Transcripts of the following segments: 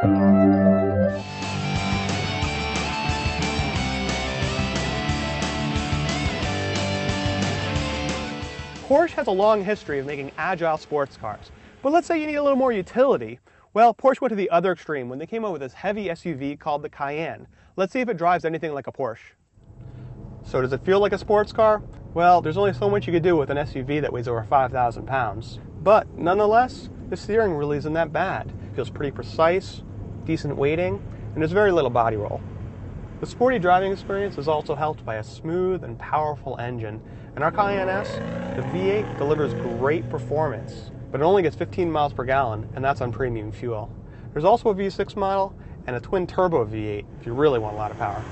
Porsche has a long history of making agile sports cars, but let's say you need a little more utility. Well, Porsche went to the other extreme when they came up with this heavy SUV called the Cayenne. Let's see if it drives anything like a Porsche. So does it feel like a sports car? Well, there's only so much you could do with an SUV that weighs over 5,000 pounds. But nonetheless, the steering really isn't that bad. It feels pretty precise, decent weighting, and there's very little body roll. The sporty driving experience is also helped by a smooth and powerful engine. In our Cayenne S, the V8 delivers great performance, but it only gets 15 miles per gallon, and that's on premium fuel. There's also a V6 model and a twin-turbo V8 if you really want a lot of power.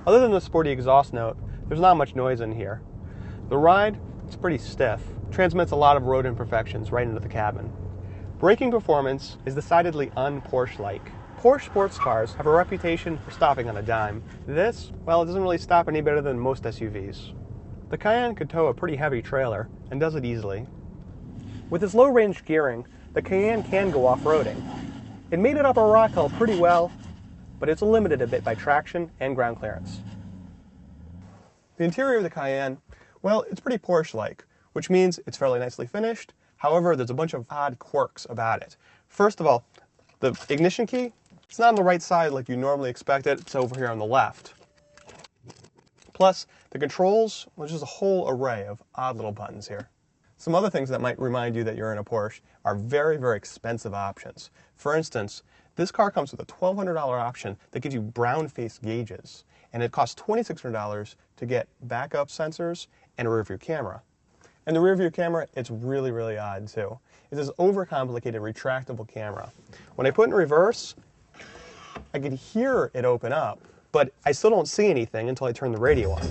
Other than the sporty exhaust note, there's not much noise in here. The ride is pretty stiff, transmits a lot of road imperfections right into the cabin. Braking performance is decidedly un-Porsche-like. Porsche sports cars have a reputation for stopping on a dime. This, well, it doesn't really stop any better than most SUVs. The Cayenne could tow a pretty heavy trailer, and does it easily. With its low-range gearing, the Cayenne can go off-roading. It made it up a rock hill pretty well, but it's limited a bit by traction and ground clearance. The interior of the Cayenne, well, it's pretty Porsche-like, which means it's fairly nicely finished. However, there's a bunch of odd quirks about it. First of all, the ignition key, it's not on the right side like you normally expect it. It's over here on the left. Plus, the controls, well, there's just a whole array of odd little buttons here. Some other things that might remind you that you're in a Porsche are very, very expensive options. For instance, this car comes with a $1,200 option that gives you brown-face gauges, and it costs $2,600 to get backup sensors and a rear-view camera. And the rear-view camera, it's really, really odd too. It's this overcomplicated retractable camera. When I put it in reverse, I could hear it open up, but I still don't see anything until I turn the radio on.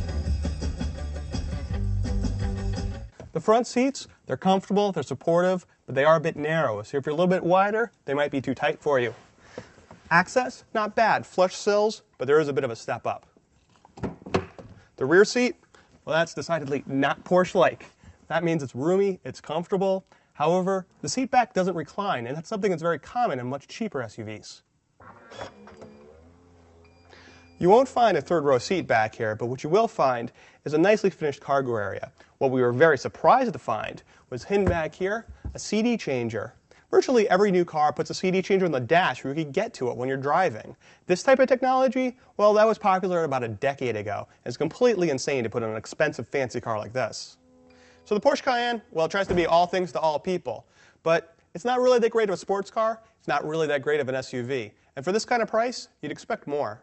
The front seats, they're comfortable, they're supportive, but they are a bit narrow. So if you're a little bit wider, they might be too tight for you. Access, not bad. Flush sills, but there is a bit of a step up. The rear seat, well, that's decidedly not Porsche-like. That means it's roomy, it's comfortable. However, the seat back doesn't recline, and that's something that's very common in much cheaper SUVs. You won't find a third row seat back here, but what you will find is a nicely finished cargo area. What we were very surprised to find was hidden back here, a CD changer. Virtually every new car puts a CD changer on the dash where you can get to it when you're driving. This type of technology, well, that was popular about a decade ago. It's completely insane to put on an expensive, fancy car like this. So the Porsche Cayenne, well, it tries to be all things to all people, but it's not really that great of a sports car. It's not really that great of an SUV. And for this kind of price, you'd expect more.